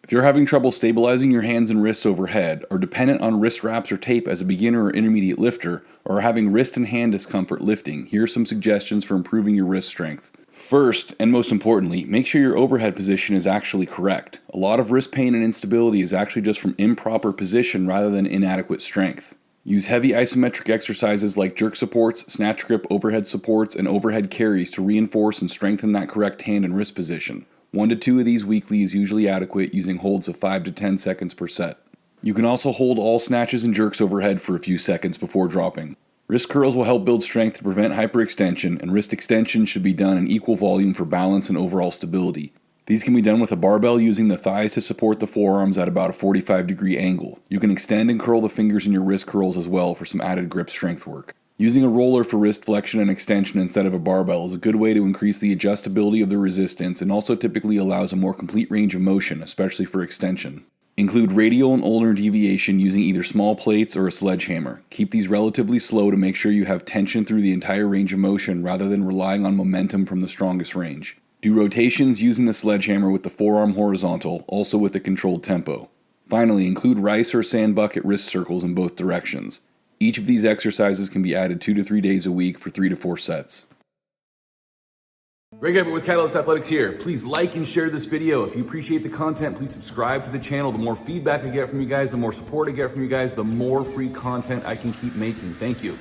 If you're having trouble stabilizing your hands and wrists overhead, are dependent on wrist wraps or tape as a beginner or intermediate lifter, or are having wrist and hand discomfort lifting, here are some suggestions for improving your wrist strength. First, and most importantly, make sure your overhead position is actually correct. A lot of wrist pain and instability is actually just from improper position rather than inadequate strength. Use heavy isometric exercises like jerk supports, snatch grip overhead supports, and overhead carries to reinforce and strengthen that correct hand and wrist position. 1 to 2 of these weekly is usually adequate, using holds of 5 to 10 seconds per set. You can also hold all snatches and jerks overhead for a few seconds before dropping. Wrist curls will help build strength to prevent hyperextension, and wrist extension should be done in equal volume for balance and overall stability. These can be done with a barbell using the thighs to support the forearms at about a 45-degree angle. You can extend and curl the fingers in your wrist curls as well for some added grip strength work. Using a roller for wrist flexion and extension instead of a barbell is a good way to increase the adjustability of the resistance and also typically allows a more complete range of motion, especially for extension. Include radial and ulnar deviation using either small plates or a sledgehammer. Keep these relatively slow to make sure you have tension through the entire range of motion rather than relying on momentum from the strongest range. Do rotations using the sledgehammer with the forearm horizontal, also with a controlled tempo. Finally, include rice or sand bucket wrist circles in both directions. Each of these exercises can be added 2 to 3 days a week for 3 to 4 sets. Greg Everett with Catalyst Athletics here. Please like and share this video. If you appreciate the content, please subscribe to the channel. The more feedback I get from you guys, the more support I get from you guys, the more free content I can keep making. Thank you.